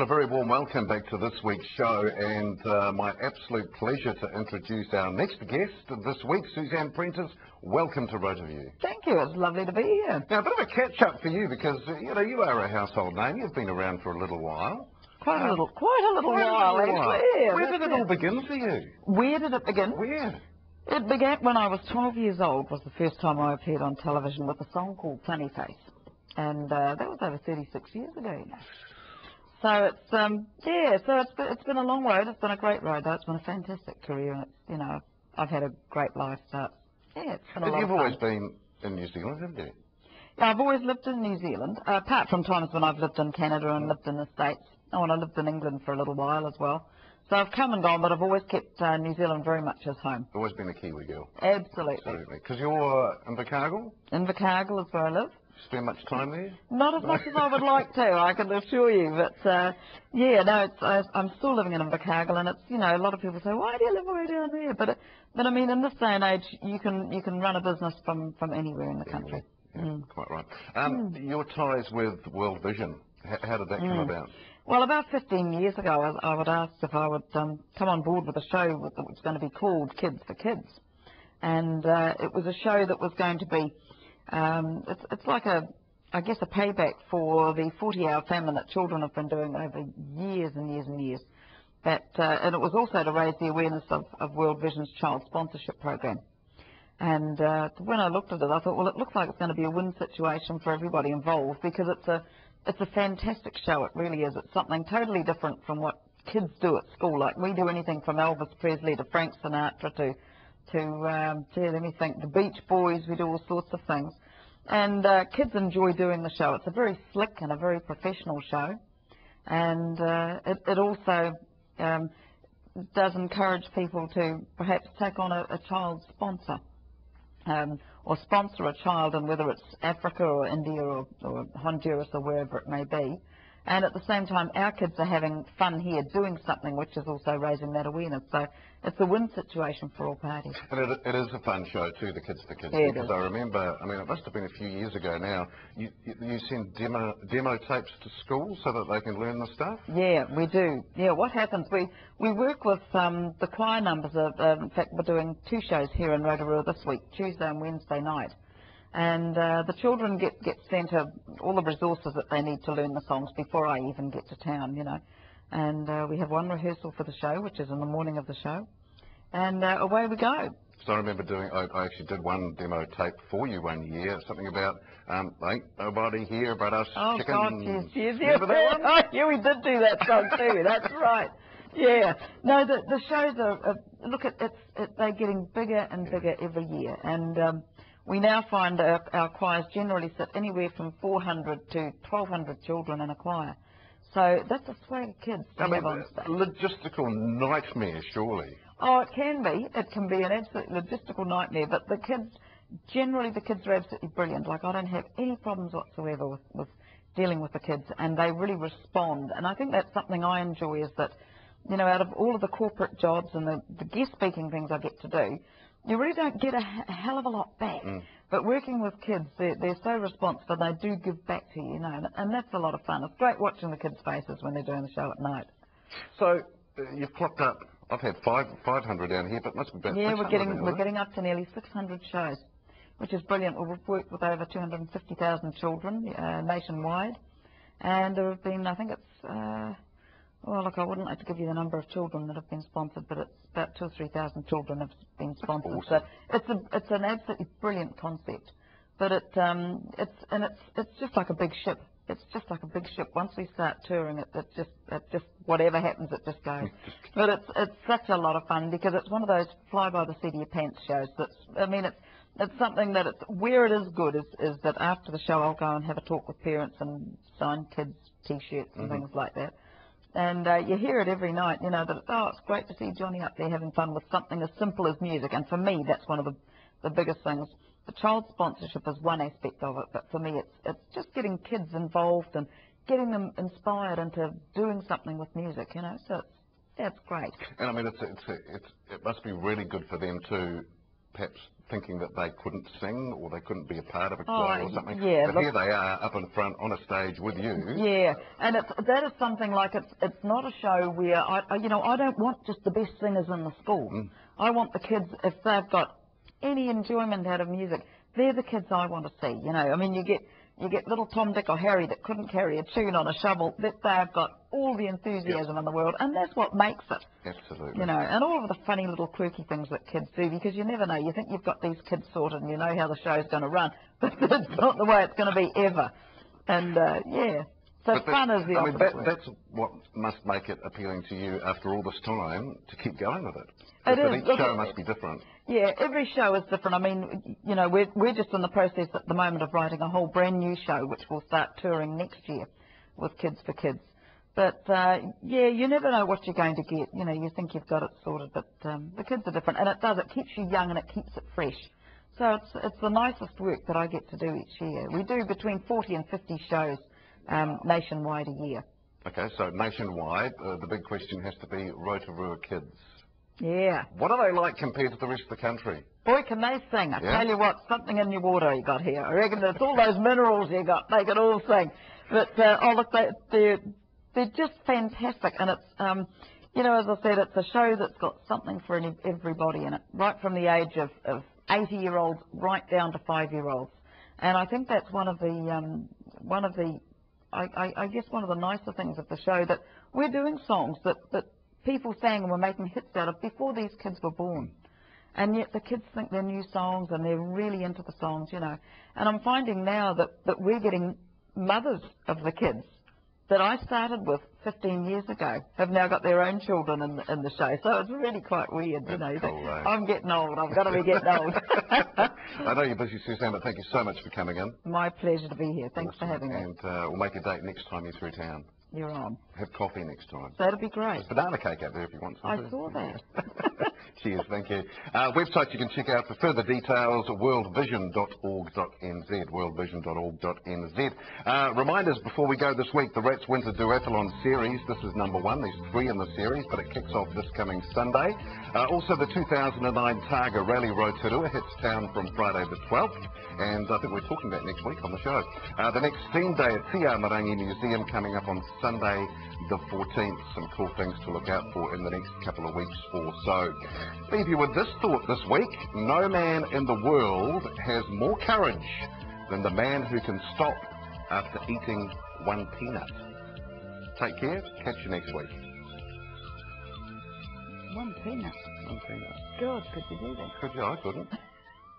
Well, a very warm welcome back to this week's show, and my absolute pleasure to introduce our next guest this week, Suzanne Prentice. Welcome to Rotoview. Thank you. It's lovely to be here. Now, a bit of a catch-up for you because, you know, you are a household name. You've been around for a little while. Quite a little while, actually. Yeah, where did it all begin for you? Where did it begin? Where? It began when I was 12 years old, was the first time I appeared on television with a song called Funny Face. And that was over 36 years ago, you know. So it's been a long road. It's been a great road, though. It's been a fantastic career, and it's, you know, I've had a great life. So yeah, it's been a lot of fun. You've always been in New Zealand, haven't you? Yeah, I've always lived in New Zealand, apart from times when I've lived in Canada and lived in the States. Oh, and I lived in England for a little while as well. So I've come and gone, but I've always kept New Zealand very much as home. Always been a Kiwi girl. Absolutely. Absolutely. Because you're in Invercargill? Invercargill is where I live. Spend much time there? Not as much as I would like to, I can assure you. But yeah, no, I'm still living in Invercargill, and it's, you know, a lot of people say, why do you live way down there? But I mean, in this day and age, you can run a business from anywhere in the country. Yeah, quite right. Your ties with World Vision, how did that come about? Well, about 15 years ago, I would ask if I would come on board with a show that was going to be called Kids for Kids. And it was a show that was going to be, it's like I guess a payback for the 40-hour famine that children have been doing over years and years and years. And it was also to raise the awareness of World Vision's child sponsorship program. And when I looked at it, I thought, well, it looks like it's going to be a win situation for everybody involved, because it's a fantastic show. It really is. It's something totally different from what kids do at school. Like, we do anything from Elvis Presley to Frank Sinatra to let me think, the Beach Boys. We do all sorts of things. And kids enjoy doing the show. It's a very slick and a very professional show. And it also does encourage people to perhaps take on a child sponsor. Or sponsor a child in whether it's Africa or India or Honduras or wherever it may be. And at the same time, our kids are having fun here doing something which is also raising that awareness. So it's a win situation for all parties. And it is a fun show too, the Kids for Kids, yeah, because I remember, I mean, it must have been a few years ago now, you send demo tapes to schools so that they can learn the stuff? Yeah, we do. Yeah, what happens, we work with the choir numbers. In fact, we're doing 2 shows here in Rotoview this week, Tuesday and Wednesday night. And the children get sent all the resources that they need to learn the songs before I even get to town, you know. And we have one rehearsal for the show, which is in the morning of the show. And away we go. So I remember I actually did one demo tape for you one year, something about, ain't nobody here but us chickens. Oh, God, yes. Remember that one? Oh, yeah, we did do that song too, that's right. Yeah. No, the shows are, look, they're getting bigger and bigger every year. And we now find our choirs generally sit anywhere from 400 to 1,200 children in a choir. So that's a swag of kids to have on stage. Logistical nightmare, surely. Oh, it can be. It can be an absolute logistical nightmare. But the kids are absolutely brilliant. Like, I don't have any problems whatsoever with dealing with the kids, and they really respond. And I think that's something I enjoy, is that, you know, out of all of the corporate jobs and the guest speaking things I get to do, you really don't get a hell of a lot back. But working with kids, they're so responsive, and they do give back to you, you know, and that's a lot of fun. It's great watching the kids' faces when they're doing the show at night. So you've clocked up, I've had 500 down here, but it must be about 600. Yeah, we're getting up to nearly 600 shows, which is brilliant. We've worked with over 250,000 children nationwide, and there have been, I think it's... well, look, I wouldn't like to give you the number of children that have been sponsored, but it's about 2,000 or 3,000 children have been sponsored. Awesome. So it's an absolutely brilliant concept. But it's just like a big ship. It's just like a big ship. Once we start touring, it just whatever happens, it just goes. But it's such a lot of fun, because it's one of those fly by the seat of your pants shows. It's something that where it is good is that after the show I'll go and have a talk with parents and sign kids' T-shirts and things like that. And you hear it every night, you know, that, it's great to see Johnny up there having fun with something as simple as music. And for me, that's one of the biggest things. The child sponsorship is one aspect of it, but for me, it's just getting kids involved and getting them inspired into doing something with music, you know. So it's great. And I mean, it must be really good for them too, perhaps thinking that they couldn't sing or they couldn't be a part of a choir or something. Yeah, but here they are up in front on a stage with you. Yeah, and that is something like it's not a show where I don't want just the best singers in the school. I want the kids, if they've got any enjoyment out of music, they're the kids I want to see. I mean, you get little Tom, Dick or Harry that couldn't carry a tune on a shovel, that they've got all the enthusiasm in the world, and that's what makes it. Absolutely. And all of the funny little quirky things that kids do, because you never know. You think you've got these kids sorted and you know how the show's going to run, but that's not the way it's going to be ever. And, yeah. So fun is the opposite word. That's what must make it appealing to you after all this time to keep going with it. It is. Each show must be different. Yeah, every show is different. I mean, we're just in the process at the moment of writing a whole brand new show, which will start touring next year with Kids for Kids. But, yeah, you never know what you're going to get. You think you've got it sorted, but the kids are different. And it keeps you young and it keeps it fresh. So it's the nicest work that I get to do each year. We do between 40 and 50 shows nationwide a year. Okay, so nationwide, the big question has to be Rotoview kids. Yeah. What are they like compared to the rest of the country? Boy, can they sing. I tell you what, something in your water you got here. I reckon it's all those minerals you got. They can all sing. But, look, they're just fantastic. And it's, as I said, it's a show that's got something for everybody in it, right from the age of 80-year-olds right down to 5-year-olds. And I think that's one of the I guess one of the nicer things of the show, that we're doing songs that people sang and were making hits out of before these kids were born. And yet the kids think they're new songs and they're really into the songs, And I'm finding now that we're getting mothers of the kids that I started with 15 years ago have now got their own children in the show. So it's really quite weird, Cool, I'm getting old. I've got to be getting old. I know you're busy, Suzanne, but thank you so much for coming in. My pleasure to be here. Thanks for having me. And we'll make a date next time you're through town. You're on. Have coffee next time. That'd be great. There's banana cake out there if you want some. I saw that. Cheers, thank you. Website you can check out for further details, worldvision.org.nz, worldvision.org.nz. Reminders before we go this week, the Rats Winter Duathlon Series. This is number 1. There's 3 in the series, but it kicks off this coming Sunday. Also, the 2009 Targa Rally Rotorua hits town from Friday the 12th, and I think we're talking about next week on the show. The next theme day at Te Marangi Museum coming up on Sunday the 14th. Some cool things to look out for in the next couple of weeks or so. Leave you with this thought this week: no man in the world has more courage than the man who can stop after eating one peanut. Take care. Catch you next week. One peanut. One peanut. God, could you do that? Could you? I couldn't.